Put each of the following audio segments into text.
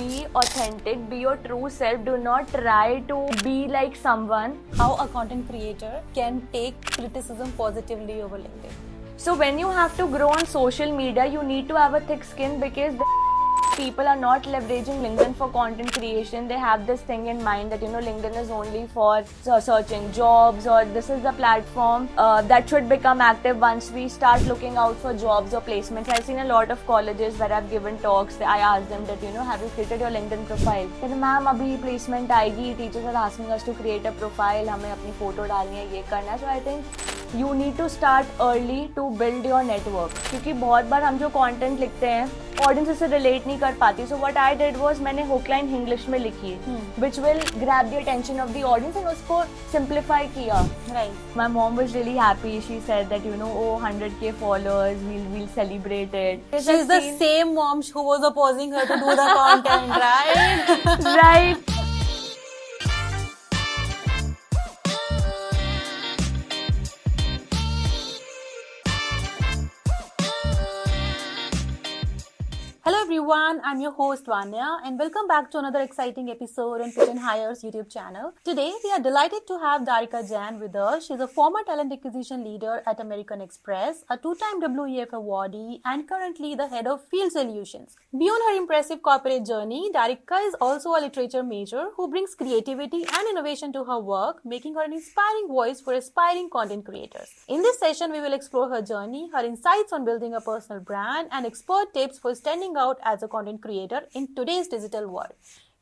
be authentic, be your true self. Do not try to be like someone. How a content creator can take criticism positively over LinkedIn. So when you have to grow on social media, you need to have a thick skin because people are not leveraging LinkedIn for content creation. They have this thing in mind that LinkedIn is only for searching jobs, or this is the platform that should become active once we start looking out for jobs or placements. I've seen a lot of colleges where I've given talks. I asked them that have you created your LinkedIn profile? कहते ma'am अभी placement आएगी, teachers are asking us to create a profile, हमें अपनी photo डालनी है, ये करना है. So I think you need to start early to build your network. क्योंकि बहुत बार हम जो content लिखते हैं ऑडियंस उससे रिलेट नहीं कर पाती. So what I did was मैंने हुक लाइन इंग्लिश में लिखी which will grab the attention of the audience and उसको सिंप्लीफाई किया. Right. My mom was really happy. She said that oh 100k followers, we'll celebrate it. She is the same mom who was opposing her to do the content, right? Right. Hello everyone, I'm your host Vanya and welcome back to another exciting episode on Pitch and Hire's YouTube channel. Today we are delighted to have Darika Jain with us. She's a former talent acquisition leader at American Express, a two-time WEF awardee and currently the head of Field Solutions. Beyond her impressive corporate journey, Darika is also a literature major who brings creativity and innovation to her work, making her an inspiring voice for aspiring content creators. In this session, we will explore her journey, her insights on building a personal brand and expert tips for standing out as a content creator in today's digital world.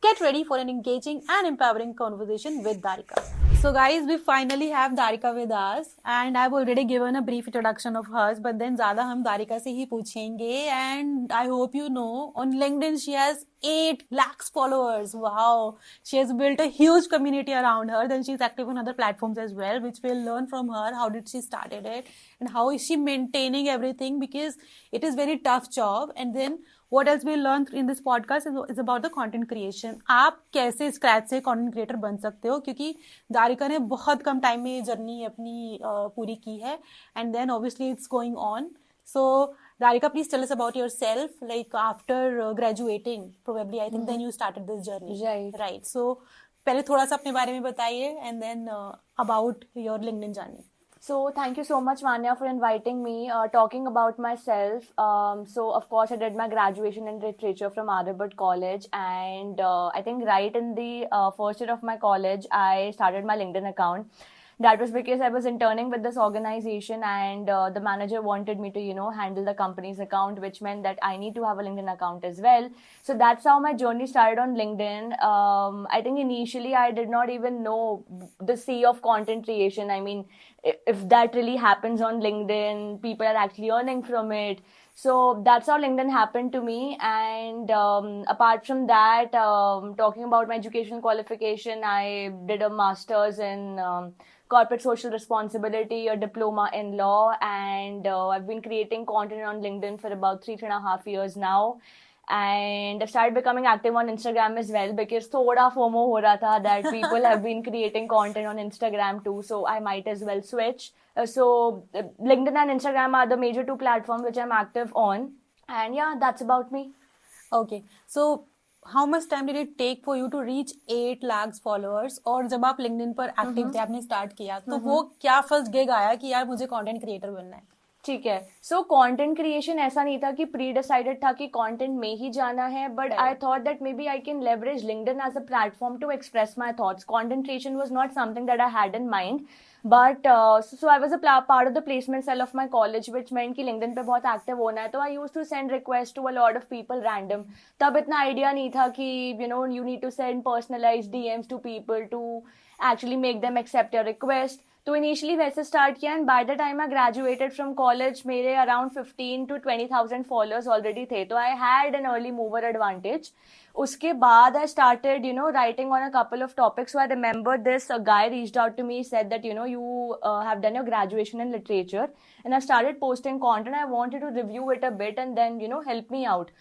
Get ready for an engaging and empowering conversation with Darika. So guys, we finally have Darika with us and I've already given a brief introduction of hers, but then ज़्यादा हम Darika से ही पूछेंगे. And I hope you know, on LinkedIn she has 8 lakhs followers. Wow. She has built a huge community around her. Then she's active on other platforms as well, which we'll learn from her. How did she started it and how is she maintaining everything, because it is very tough job. And then what else we learn in this podcast is about the content creation. आप कैसे scratch से content creator बन सकते हो, क्योंकि दारिका ने बहुत कम time में ये जर्नी अपनी पूरी की है. And then obviously it's going on. So Darika, please tell us about yourself. Like after graduating, probably I think then you started this journey. Right. So पहले थोड़ा सा अपने बारे में बताइए and then about your LinkedIn journey. So thank you so much, Vanya, for inviting me. Talking about myself, so of course I did my graduation in literature from Aryabhat College, and I think right in the first year of my college, I started my LinkedIn account. That was because I was interning with this organization and the manager wanted me to, handle the company's account, which meant that I need to have a LinkedIn account as well. So that's how my journey started on LinkedIn. I think initially I did not even know the sea of content creation. I mean, if that really happens on LinkedIn, people are actually earning from it. So that's how LinkedIn happened to me. And apart from that, talking about my educational qualification, I did a master's in corporate social responsibility, a diploma in law, and I've been creating content on LinkedIn for about 3.5 years now. And I started becoming active on Instagram as well because thoda FOMO ho raha tha that people have been creating content on Instagram too, so I might as well switch. So LinkedIn and Instagram are the major 2 platforms which I'm active on. And yeah, that's about me. Okay, so how much time did it take for you to reach 8 lakhs followers? और जब आप LinkedIn पर active थे, आपने start किया, तो वो क्या फर्स्ट गिग आया कि यार मुझे कंटेंट क्रिएटर बनना है? ठीक है. सो कंटेंट क्रिएशन ऐसा नहीं था कि प्री डिसाइडेड था कि कंटेंट में ही जाना है, but I thought that maybe I can leverage LinkedIn as a platform to express my thoughts. Content creation was not something that I had in mind, but so I was a part of the placement cell of my college, which meant कि LinkedIn पे बहुत active होना है. तो I used to send request to a lot of people random. तब इतना idea नहीं था कि you need to send personalised DMs to people to actually make them accept your request. तो इनिशियली वैसे स्टार्ट किया and by the time I graduated from college मेरे around 15 to 20,000 followers already थे. तो I had an early mover advantage. उसके बाद I started writing on a couple of topics. So I remember this guy reached out to me, said that you have done your graduation in literature and I started posting content. I wanted to review it a bit and then help me out.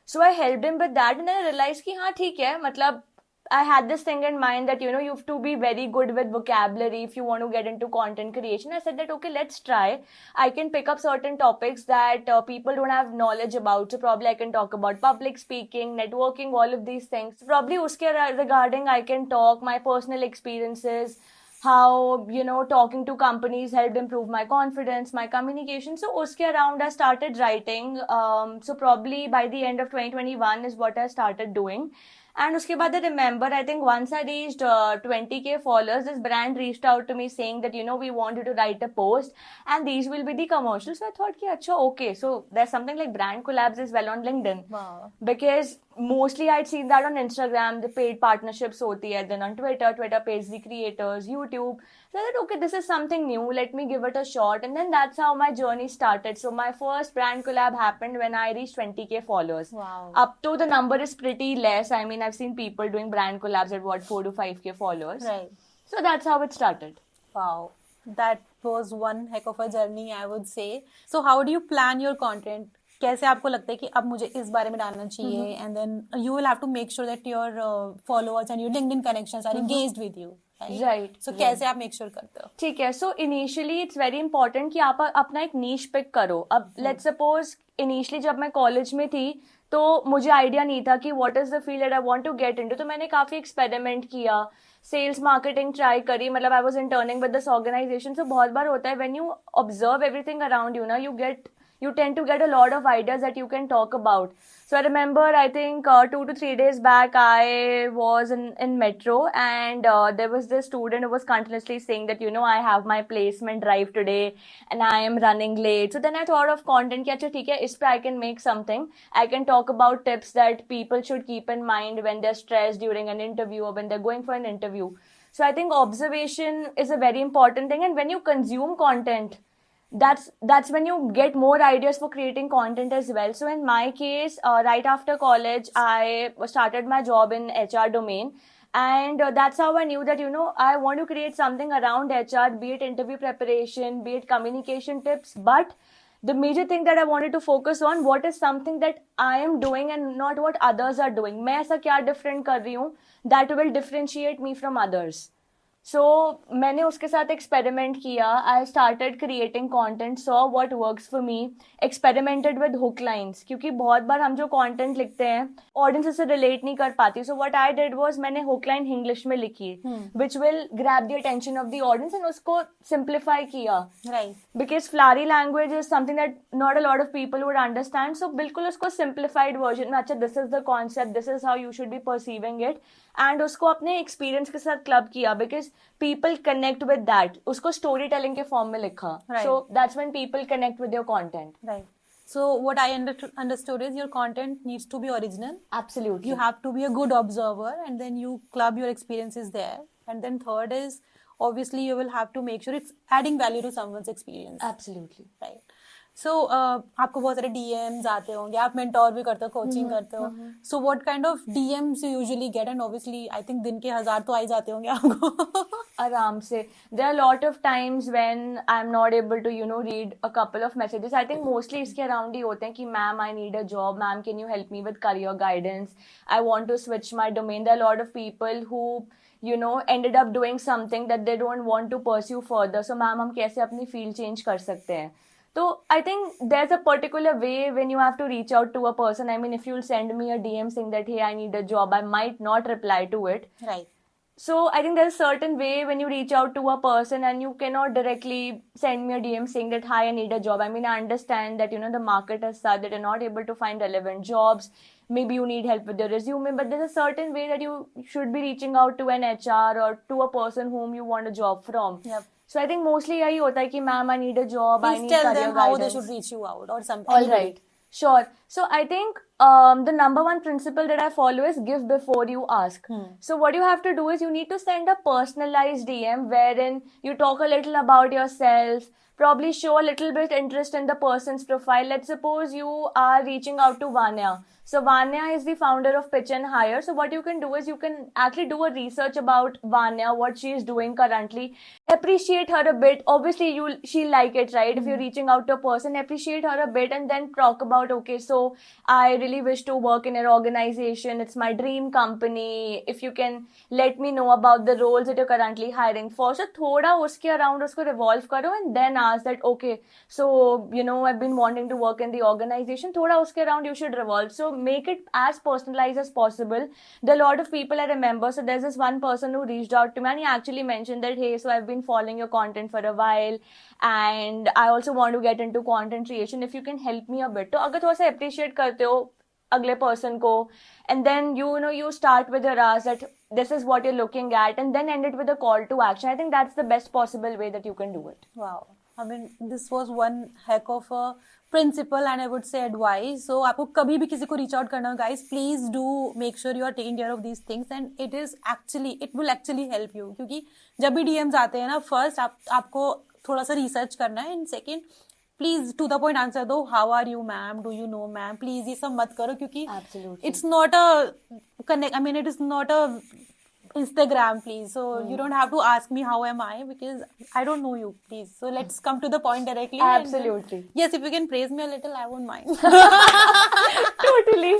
So I helped him with that and then I realized कि हाँ ठीक है, मतलब I had this thing in mind that, you know, you have to be very good with vocabulary if you want to get into content creation. I said that, okay, let's try. I can pick up certain topics that people don't have knowledge about. So probably I can talk about public speaking, networking, all of these things. Probably uske regarding I can talk my personal experiences, how, you know, talking to companies helped improve my confidence, my communication. So uske around I started writing. So probably by the end of 2021 is what I started doing. And uske baad I remember, I think once I reached 20K followers, this brand reached out to me saying that, you know, we want you to write a post and these will be the commercials. So I thought, ki, acha, okay. So there's something like brand collabs as well on LinkedIn. Wow. Because mostly I'd seen that on Instagram, the paid partnerships hoti hai, then on Twitter pays the creators, YouTube. So I thought, okay, this is something new, let me give it a shot. And then that's how my journey started. So my first brand collab happened when I reached 20K followers. Wow. Up to the number is pretty less. I mean, I've seen people doing brand collabs at what, 4 to 5K followers. Right. So that's how it started. Wow. That was one heck of a journey, I would say. So how do you plan your content? कैसे आपको लगता है कि अब मुझे इस बारे में डालना चाहिए, and then you will have to make sure that your followers and your LinkedIn connections are engaged with you, right? So कैसे आप make sure करते हो? ठीक है. So initially it's very important कि आप अपना एक niche pick करो. अब let's suppose initially जब मैं college में थी तो मुझे आइडिया नहीं था कि what is the field that I want to get into. तो मैंने काफी experiment किया, सेल्स मार्केटिंग ट्राई करी. मतलब I was interning with this organisation. So बहुत बार होता है when you observe everything around you ना, you tend to get a lot of ideas that you can talk about. So I remember, I think 2 to 3 days back, I was in metro, and there was this student who was continuously saying that, you know, I have my placement drive today and I am running late. So then I thought of content ki acha theek hai, is pe I can make something. I can talk about tips that people should keep in mind when they're stressed during an interview or when they're going for an interview. So I think observation is a very important thing, and when you consume content, that's when you get more ideas for creating content as well. So in my case, right after college, I started my job in HR domain, and that's how I knew that, you know, I want to create something around HR, be it interview preparation, be it communication tips. But the major thing that I wanted to focus on, what is something that I am doing and not what others are doing. मैं ऐसा क्या different कर रही हूँ that will differentiate me from others. So मैंने उसके साथ experiment किया. I started creating content, saw what works for me, experimented with hook lines, क्योंकि बहुत बार हम जो कॉन्टेंट लिखते हैं ऑडियंस इससे रिलेट नहीं कर पाती. So what I did was, मैंने हुक लाइन इंग्लिश में लिखी which will grab the attention of the audience, and उसको सिंप्लीफाई किया. Right, because flowery language is something that not a lot of people would understand. So बिल्कुल उसको simplified version में, अच्छा this is the concept, this is how you should be perceiving it, and उसको अपने experience के साथ club किया. Because people connect with that. उसको story telling के form में लिखा. Right. So that's when people connect with your content. Right. So what I understood is your content needs to be original. Absolutely. You have to be a good observer, and then you club your experiences there. And then third is, obviously you will have to make sure it's adding value to someone's experience. Absolutely. Right. So आपको बहुत सारे DMs आते होंगे, आप mentor भी करते हो, coaching करते हो. So what kind of DMs you usually get? And obviously I think दिन के 1000 तो आ ही जाते होंगे आपको. आराम से. There are a lot of times when I'm not able to, you know, read a couple of messages. I think mostly इसके around ही होते हैं कि ma'am, I need a job, ma'am, can you help me with career guidance, I want to switch my domain. There are a lot of people who, you know, ended up doing something that they don't want to pursue further. So ma'am, हम कैसे अपनी field change कर सकते हैं. So I think there's a particular way when you have to reach out to a person. I mean, if you'll send me a DM saying that, hey, I need a job, I might not reply to it. Right. So I think there's a certain way when you reach out to a person, and you cannot directly send me a DM saying that, hi, I need a job. I mean, I understand that, you know, the market is such that you're not able to find relevant jobs. Maybe you need help with your resume, but there's a certain way that you should be reaching out to an HR or to a person whom you want a job from. Yep. So I think mostly यही होता है कि ma'am, I need a job, Please I need tell career them guidance. how they should reach you out or something. All right, sure. So I think the number one principle that I follow is give before you ask. So what you have to do is you need to send a personalized DM wherein you talk a little about yourself, probably show a little bit interest in the person's profile. Let's suppose you are reaching out to Vanya. So Vanya is the founder of Pitch and Hire. So what you can do is you can actually do a research about Vanya, what she is doing currently. Appreciate her a bit. Obviously, she'll like it, right? If you're reaching out to a person, appreciate her a bit, and then talk about, okay, so I really really wish to work in your organization. It's my dream company. If you can let me know about the roles that you're currently hiring for. So thoda uske around usko revolve karo and then ask that, okay, so, I've been wanting to work in the organization. Thoda uske around you should revolve. So make it as personalized as possible. There are a lot of people I remember. So there's this one person who reached out to me and he actually mentioned that, hey, so I've been following your content for a while and I also want to get into content creation. If you can help me a bit. तो अगर थोड़ा सा appreciate करते हो अगले person को and then you start with your ask that this is what you're looking at and then end it with a call to action. I think that's the best possible way that you can do it. Wow. I mean, this was one heck of a principle and I would say advice. So आपको कभी भी किसी को reach out करना, guys, please do make sure you are taking care of these things and it will actually help you. क्योंकि जब भी DMs आते हैं ना, first आपको थोड़ा सा research करना है and second, please to the point answer दो. How are you ma'am, do you know ma'am, please ये सब मत करो क्योंकि it's not a connect, I mean it is not a Instagram, please. So you don't have to ask me how am I because I don't know you, please. So let's come to the point directly. Absolutely. Yes, if you can praise me a little, I won't mind. Totally.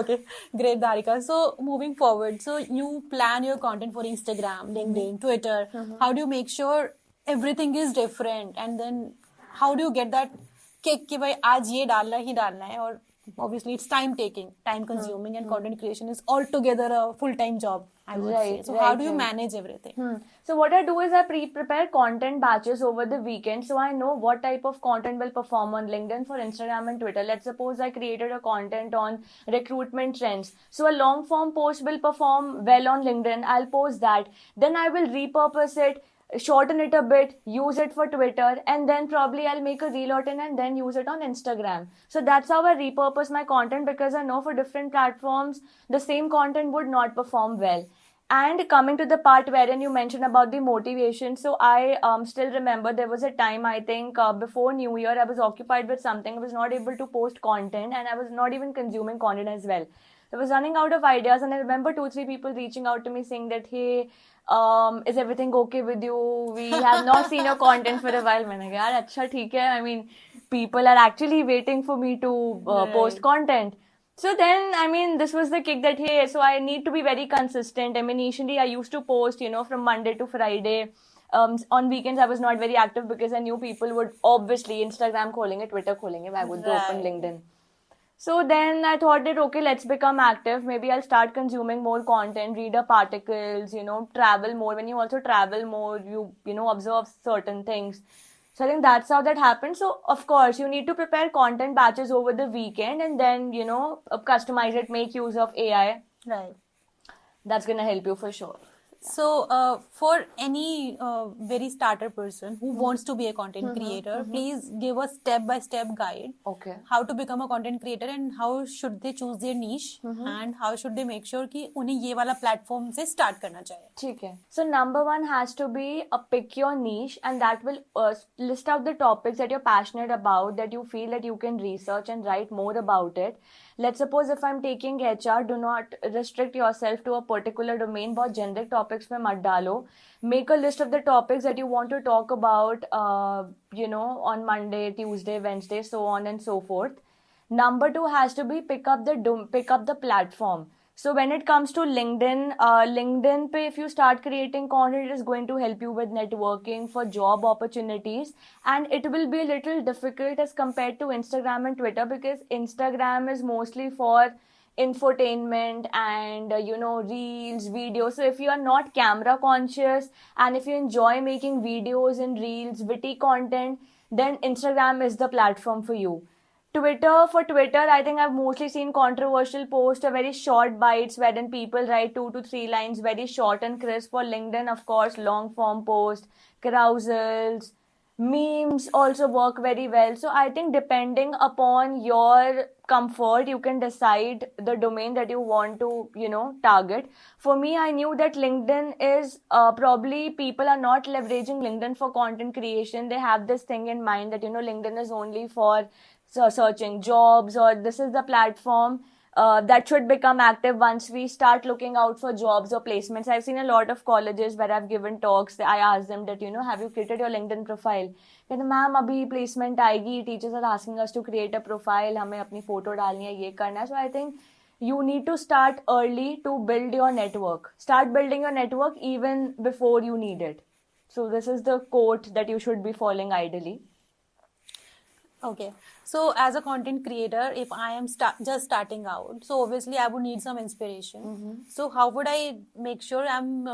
Okay, great, Dharika. So moving forward, so you plan your content for Instagram, LinkedIn, Twitter. How do you make sure everything is different and then how do you get that kick कि भाई आज ये डालना ही डालना है और obviously it's time taking, time consuming and content creation is altogether a full-time job, I would say. So how do you manage everything? So what I do is I prepare content batches over the weekend so I know what type of content will perform on LinkedIn, for Instagram and Twitter. Let's suppose I created a content on recruitment trends. So a long form post will perform well on LinkedIn. I'll post that. Then I will repurpose it, shorten it a bit, use it for Twitter, and then probably I'll make a reel out and then use it on Instagram. So that's how I repurpose my content because I know for different platforms, the same content would not perform well. And coming to the part wherein you mentioned about the motivation, so I still remember there was a time, I think before New Year, I was occupied with something. I was not able to post content and I was not even consuming content as well. I was running out of ideas and I remember 2-3 people reaching out to me saying that, hey, is everything okay with you? We have not seen your content for a while. मैंने कहा यार अच्छा ठीक है. I mean, people are actually waiting for me to post content. So then, I mean, this was the kick that, hey, so I need to be very consistent. I mean, initially I used to post, from Monday to Friday. On weekends, I was not very active because I knew people would obviously Instagram खोलेंगे, Twitter खोलेंगे, why would they open LinkedIn? So then I thought that, okay, let's become active. Maybe I'll start consuming more content, read up articles, travel more. When you also travel more, you observe certain things. So I think that's how that happened. So, of course, you need to prepare content batches over the weekend and then, customize it, make use of AI. Right. That's going to help you for sure. So, for any very starter person who wants to be a content creator, please give a step-by-step guide. Okay. How to become a content creator and how should they choose their niche and how should they make sure कि उन्हें ये वाला platform से start करना चाहिए. ठीक है. So number one has to be pick your niche and that will list out the topics that you're passionate about, that you feel that you can research and write more about it. Let's suppose if I'm taking HR, do not restrict yourself to a particular domain. बहुत generic topics में मत डालो. Make a list of the topics that you want to talk about, on Monday, Tuesday, Wednesday, so on and so forth. Number two has to be pick up the platform. So when it comes to LinkedIn, LinkedIn pe if you start creating content, it is going to help you with networking for job opportunities, and it will be a little difficult as compared to Instagram and Twitter because Instagram is mostly for infotainment and reels, videos. So if you are not camera conscious and if you enjoy making videos and reels, witty content, then Instagram is the platform for you. For Twitter, I think I've mostly seen controversial posts or very short bites wherein people write 2 to 3 lines, very short and crisp. For LinkedIn, of course, long form posts, carousels, memes also work very well. So I think depending upon your comfort, you can decide the domain that you want to, target. For me, I knew that LinkedIn is probably people are not leveraging LinkedIn for content creation. They have this thing in mind that, LinkedIn is only for searching jobs or this is the platform that should become active once we start looking out for jobs or placements. I've seen a lot of colleges where I've given talks. I asked them that, have you created your LinkedIn profile? कहते ma'am अभी placement आएगी, teachers are asking us to create a profile, हमें अपनी photo डालनी है, ये करना है. So I think you need to start early to build your network. Start building your network even before you need it. So this is the quote that you should be following ideally. Okay, so as a content creator, if I am just starting out, so obviously I would need some inspiration. So how would I make sure I'm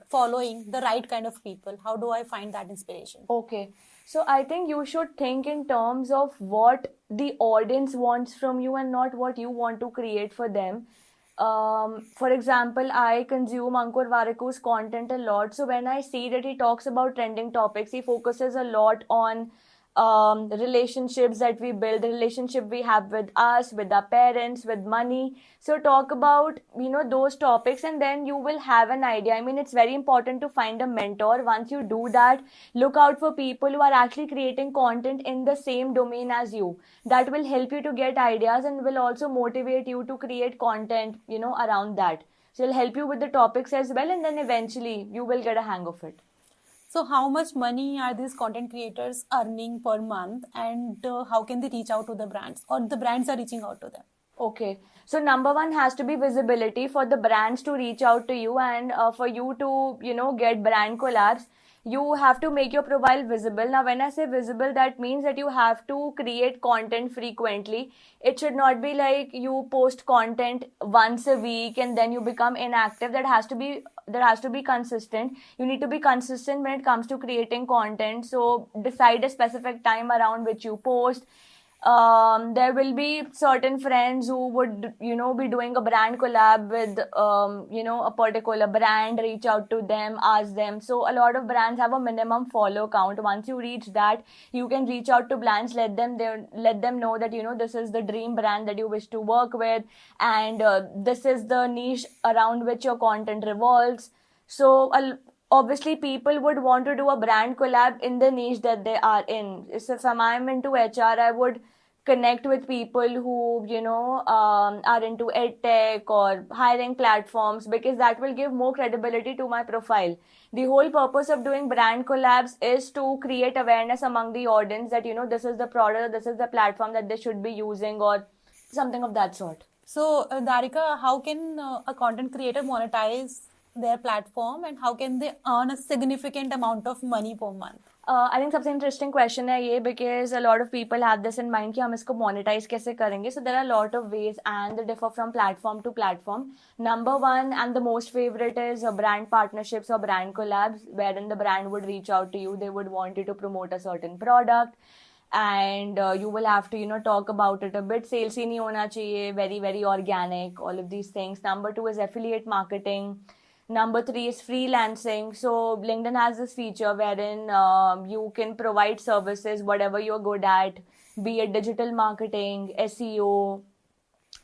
following the right kind of people? How do I find that inspiration? Okay, so I think you should think in terms of what the audience wants from you and not what you want to create for them. For example, I consume Ankur Wariku's content a lot. So when I see that he talks about trending topics, he focuses a lot on the relationships that we build, the relationship we have with us, with our parents, with money. So talk about, those topics, and then you will have an idea. I mean, it's very important to find a mentor. Once you do that, look out for people who are actually creating content in the same domain as you. That will help you to get ideas and will also motivate you to create content, around that. So it'll help you with the topics as well, and then eventually you will get a hang of it. So how much money are these content creators earning per month, and how can they reach out to the brands, or the brands are reaching out to them? Okay. So number one has to be visibility for the brands to reach out to you, and for you to, get brand collabs, you have to make your profile visible. Now, when I say visible, that means that you have to create content frequently. It should not be like you post content once a week and then you become inactive. That has to be consistent. You need to be consistent when it comes to creating content. So decide a specific time around which you post. There will be certain friends who would, be doing a brand collab with, a particular brand, reach out to them, ask them. So a lot of brands have a minimum follow count. Once you reach that, you can reach out to brands, let them know that, this is the dream brand that you wish to work with, and this is the niche around which your content revolves. So obviously people would want to do a brand collab in the niche that they are in. So if I'm into HR, I would connect with people who, are into edtech or hiring platforms, because that will give more credibility to my profile. The whole purpose of doing brand collabs is to create awareness among the audience that, this is the product, this is the platform that they should be using, or something of that sort. So, Darika, how can a content creator monetize their platform, and how can they earn a significant amount of money per month? I think सबसे interesting question है ये, because a lot of people have this in mind कि हम इसको monetize कैसे करेंगे. So there are a lot of ways, and they differ from platform to platform. Number one, and the most favorite, is brand partnerships or brand collabs, wherein the brand would reach out to you. They would want you to promote a certain product, and you will have to, talk about it a bit. Salesy नहीं होना चाहिए, very, very organic, all of these things. Number two is affiliate marketing. Number three is freelancing. So LinkedIn has this feature wherein you can provide services, whatever you're good at, be it digital marketing, SEO,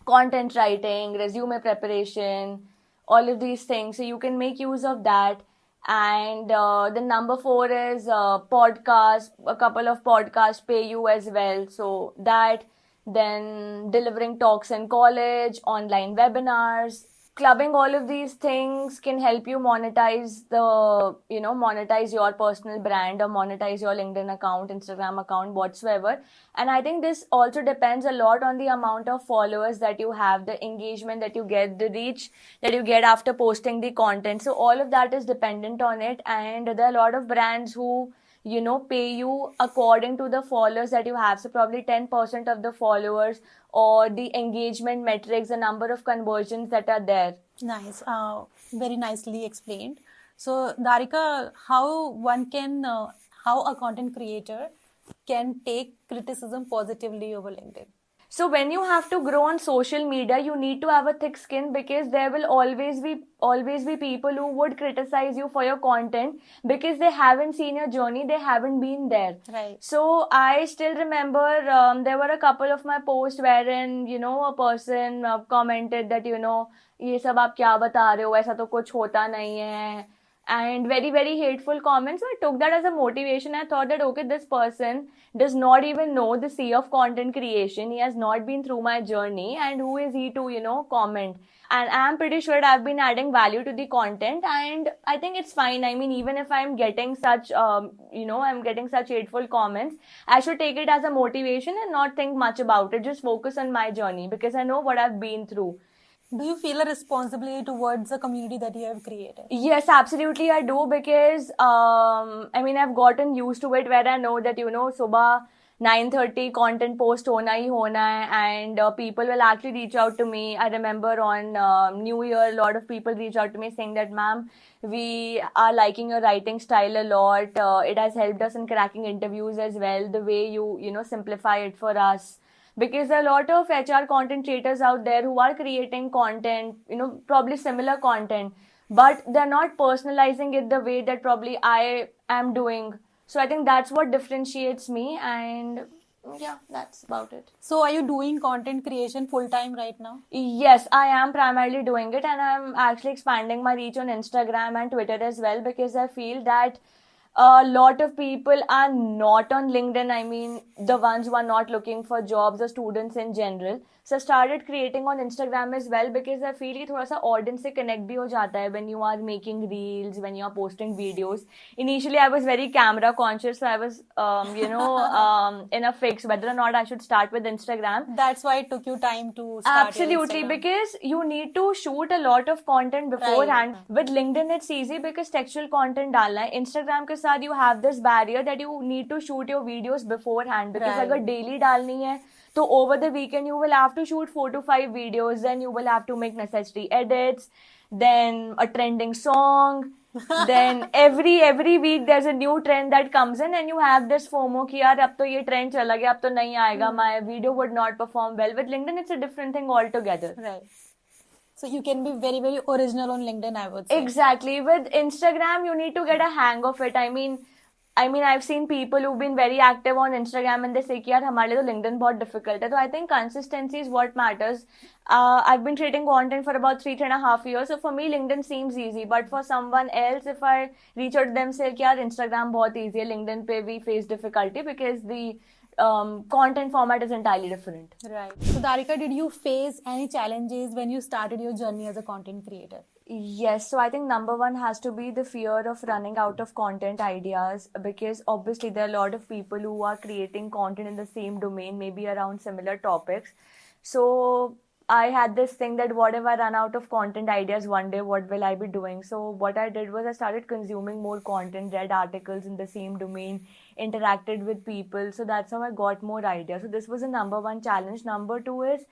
content writing, resume preparation, all of these things. So you can make use of that. And the number four is podcasts. A couple of podcasts pay you as well. So that, then delivering talks in college, online webinars, clubbing, all of these things can help you monetize monetize your personal brand, or monetize your LinkedIn account, Instagram account, whatsoever. And I think this also depends a lot on the amount of followers that you have, the engagement that you get, the reach that you get after posting the content. So all of that is dependent on it. And there are a lot of brands who, pay you according to the followers that you have. So probably 10% of the followers, or the engagement metrics, the number of conversions that are there. Nice. Very nicely explained. So, Darika, how a content creator can take criticism positively over LinkedIn? So when you have to grow on social media, you need to have a thick skin, because there will always be people who would criticize you for your content, because they haven't seen your journey, they haven't been there. Right. So I still remember there were a couple of my posts wherein, a person commented that, ये सब आप क्या बता रहे हो, ऐसा तो कुछ होता नहीं है. and very, very hateful comments. So I took that as a motivation. I thought that, okay, this person does not even know the sea of content creation. He has not been through my journey, and who is he to, comment? And I'm pretty sure that I've been adding value to the content, and I think it's fine. I mean, even if I'm getting such, I'm getting such hateful comments, I should take it as a motivation and not think much about it. Just focus on my journey because I know what I've been through. Do you feel a responsibility towards the community that you have created? Yes, absolutely I do, because I've gotten used to it, where I know that subah 9:30 content post hona hi hona hai, and people will actually reach out to me. I remember on New Year, a lot of people reach out to me saying that, ma'am, we are liking your writing style a lot. It has helped us in cracking interviews as well, the way you simplify it for us. Because there are a lot of HR content creators out there who are creating content, probably similar content, but they're not personalizing it the way that probably I am doing. So I think that's what differentiates me, and yeah, that's about it. So are you doing content creation full time right now? Yes, I am primarily doing it, and I'm actually expanding my reach on Instagram and Twitter as well, because I feel that a lot of people are not on LinkedIn. I mean, the ones who are not looking for jobs or students in general. So I started creating on Instagram as well, because I feel कि थोड़ा सा audience से connect भी हो जाता है when you are making reels, when you are posting videos. Initially, I was very camera conscious, so I was, in a fix whether or not I should start with Instagram. That's why it took you time to start. Absolutely, your Instagram. because you need to shoot a lot of content beforehand. Right. With LinkedIn, it's easy because textual content डालना है. Instagram के साथ you have this barrier that you need to shoot your videos beforehand, because Right. अगर daily डालनी है, so over the weekend you will have to shoot 4 to 5 videos, then you will have to make necessary edits, then a trending song, then every week there's a new trend that comes in, and you have this FOMO कि यार अब तो ये trend चला गया, अब तो नहीं आएगा, my video would not perform well. With LinkedIn, it's a different thing altogether. Right. So you can be very, very original on LinkedIn, I would say. Exactly. With Instagram, you need to get a hang of it. I mean, I've seen people who've been very active on Instagram and they say कि यार हमारे लिए तो LinkedIn बहुत difficult है. So I think consistency is what matters. I've been creating content for about 3.5 years. So for me, LinkedIn seems easy. But for someone else, if I reach out to them, say कि यार Instagram बहुत easy है, LinkedIn पे we face difficulty because the content format is entirely different. Right. So Darika, did you face any challenges when you started your journey as a content creator? Yes, so I think number one has to be the fear of running out of content ideas, because obviously there are a lot of people who are creating content in the same domain, maybe around similar topics. So I had this thing that what if I run out of content ideas one day, what will I be doing? So what I did was I started consuming more content, read articles in the same domain, interacted with people. So that's how I got more ideas. So this was the number one challenge. Number two is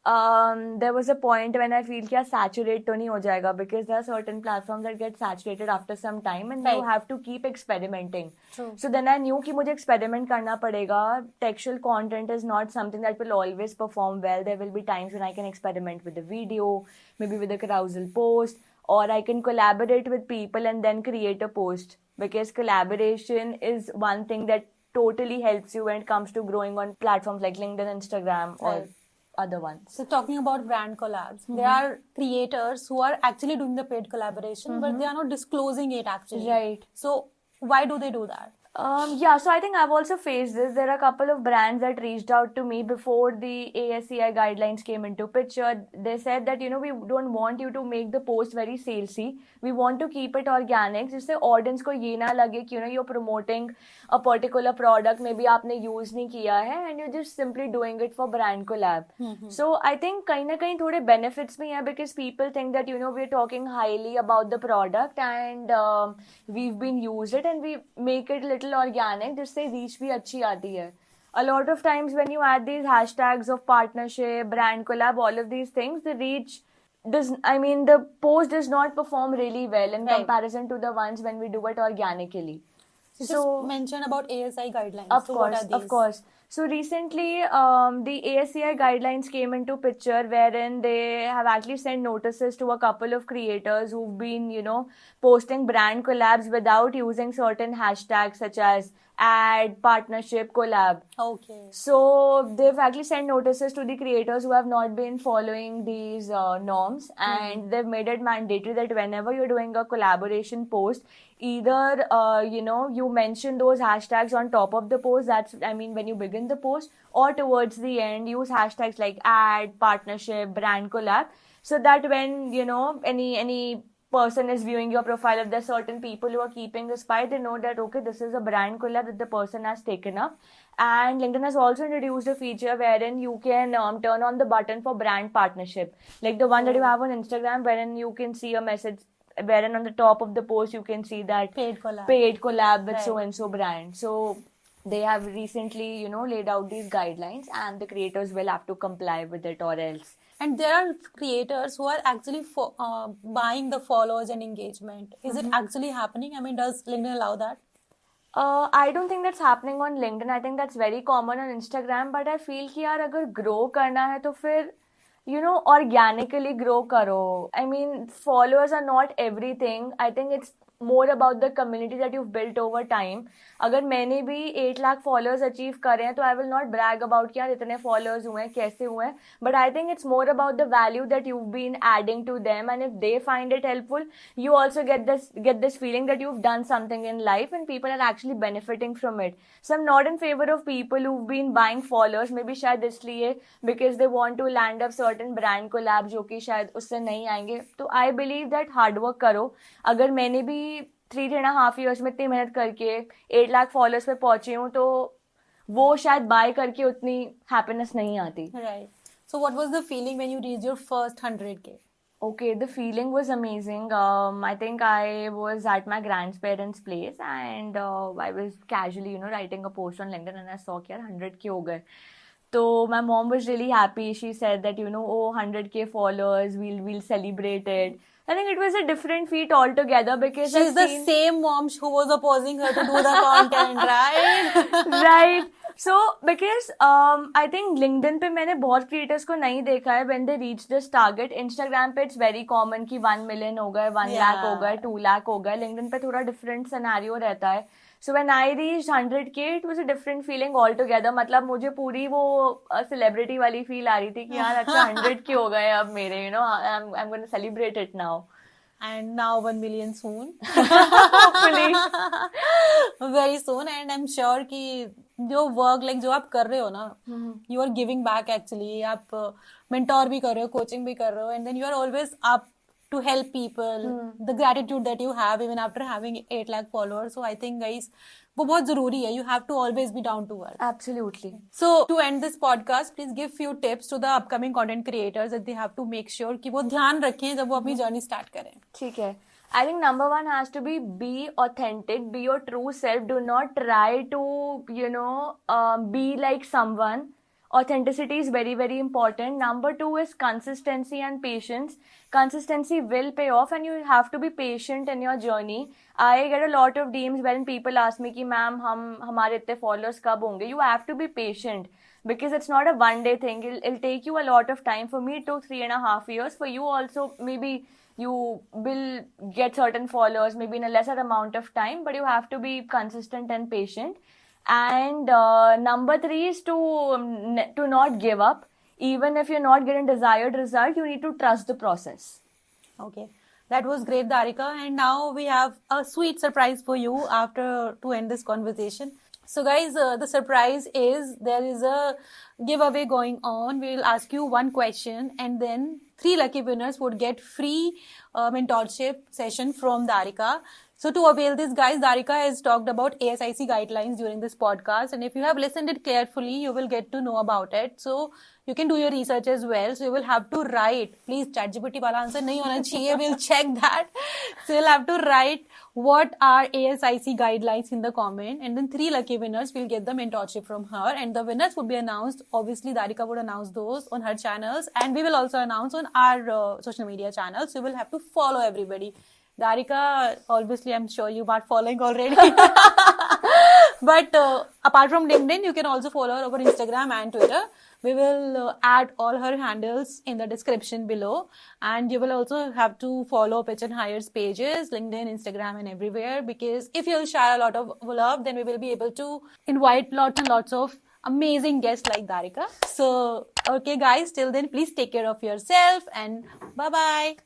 there was a point when I feel कि saturate तो नहीं हो जाएगा, because there are certain platforms that get saturated after some time, and you Right. have to keep experimenting. True. So then I knew कि मुझे experiment करना पड़ेगा. Textual content is not something that will always perform well. There will be times when I can experiment with the video, maybe with a carousel post, or I can collaborate with people and then create a post, because collaboration is one thing that totally helps you when it comes to growing on platforms like LinkedIn, Instagram, or Right. other ones. So talking about brand collabs, there are creators who are actually doing the paid collaboration, but they are not disclosing it actually. Right. So why do they do that? Yeah, so I think I've also faced this. There are a couple of brands that reached out to me before the ASCI guidelines came into picture. They said that, we don't want you to make the post very salesy. We want to keep it organic, जिससे audience को ये ना लगे कि, you're promoting a particular product, maybe आपने use नहीं किया है, and you're just simply doing it for brand collab. So I think कहीं ना कहीं थोड़े benefits भी हैं, because people think that, we're talking highly about the product, and we've been used it, and we make it little organic, जिससे reach भी अच्छी आती है. A lot of times when you add these hashtags of partnership, brand collab, all of these things, the reach the post does not perform really well in Right. comparison to the ones when we do it organically. You just mentioned about ASI guidelines. Of so course, what are these? of course. So recently, the ASCI guidelines came into picture, wherein they have actually sent notices to a couple of creators who've been, posting brand collabs without using certain hashtags such as ad, partnership, collab. Okay. So they've actually sent notices to the creators who have not been following these norms, and they've made it mandatory that whenever you're doing a collaboration post, either you mention those hashtags on top of the post. When you begin the post, or towards the end, use hashtags like ad, partnership, brand collab, so that when any person is viewing your profile, if there's certain people who are keeping the spy, they know that okay, this is a brand collab that the person has taken up. And LinkedIn has also introduced a feature wherein you can turn on the button for brand partnership, like the one that you have on Instagram, wherein you can see a message wherein on the top of the post you can see that Paid collab with Right. so and so brand. So they have recently laid out these guidelines, and the creators will have to comply with it or else. And there are creators who are actually buying the followers and engagement. Is it actually happening? I mean, does LinkedIn allow that? I don't think that's happening on LinkedIn. I think that's very common on Instagram. But I feel कि यार अगर grow करना है तो फिर organically grow करो. I mean, followers are not everything. I think it's more about the community that you've built over time. अगर मैंने भी 8 लाख followers achieve करे हैं तो I will not brag about कि यार इतने followers हुए हैं, कैसे हुए हैं. But I think it's more about the value that you've been adding to them, and if they find it helpful, you also get this feeling that you've done something in life and people are actually benefiting from it. So I'm not in favor of people who've been buying followers, maybe शायद इसलिए because they want to land up certain brand collab जो कि शायद उससे नहीं आएंगे. तो I believe that hard work करो. अगर मैंने भी 3.5 years में इतनी मेहनत करके 8 लाख फॉलोअर्स पे पहुंची हूँ तो वो शायद बाय करके उतनी हैप्पीनेस नहीं आती. Right. So what was the feeling when you reached your first 100K? Okay, the feeling was amazing. I think I was at my grandparents' place, and I was casually, writing a post on LinkedIn, and I saw कि यार 100K हो गए. So my mom was really happy. She said that 100K followers, we'll celebrate it. I think it was a different feat altogether because She's the same mom who was opposing her to do the content, right? Right. So because I think LinkedIn पे मैंने बहुत creators को नहीं देखा है when they reach this target. Instagram पे it's very common कि 1 million हो गए, 1 lakh हो गए, 2 lakh हो गए. LinkedIn पे थोड़ा different scenario रहता है. So when I reached 100K, it was a different feeling altogether. मतलब मुझे पूरी वो celebrity वाली feel आ रही थी कि यार अच्छा 100K हो गए अब मेरे, I'm going to celebrate it now. And now 1 million soon. Hopefully. Very soon. And I'm sure कि जो work like जो आप कर रहे हो ना, you are giving back actually. आप mentor भी कर रहे हो, coaching भी कर रहे हो, and then you are always up to help people. The gratitude that you have even after having 8 lakh followers. So I think guys, वो बहुत जरूरी है. You have to always be down to earth. Absolutely. So to end this podcast, please give few tips to the upcoming content creators that they have to make sure कि वो ध्यान रखें जब वो अपनी journey start करें. ठीक है. I think number one has to be authentic, be your true self. Do not try to, be like someone. Authenticity is very, very important. Number two is consistency and patience. Consistency will pay off, and you have to be patient in your journey. I get a lot of DMs when people ask me कि ma'am हमारे इतने followers कब होंगे? You have to be patient because it's not a one day thing. It'll take you a lot of time. For me, it took 3.5 years. For you also, maybe you will get certain followers maybe in a lesser amount of time, but you have to be consistent and patient. And number three is to not give up. Even if you're not getting desired result, you need to trust the process. Okay. That was great, Dharika. And now we have a sweet surprise for you to end this conversation. So guys, the surprise is there is a giveaway going on. We will ask you one question and then 3 lucky winners would get free mentorship session from Dharika. So to avail this, guys, Dharika has talked about ASIC guidelines during this podcast. And if you have listened it carefully, you will get to know about it. So you can do your research as well. So you will have to write. Please, ChatGPT wala answer nahi hona chahiye. We'll check that. So you'll have to write what are ASIC guidelines in the comment. And then 3 lucky winners will get the mentorship from her. And the winners would be announced. Obviously, Dharika would announce those on her channels. And we will also announce on our social media channels. So you will have to follow everybody. Dharika, obviously, I'm sure you are following already. But apart from LinkedIn, you can also follow her over Instagram and Twitter. We will add all her handles in the description below. And you will also have to follow Pitch and Hire's pages, LinkedIn, Instagram, and everywhere. Because if you'll share a lot of love, then we will be able to invite lots and lots of amazing guests like Dharika. So, okay guys, till then, please take care of yourself and bye-bye.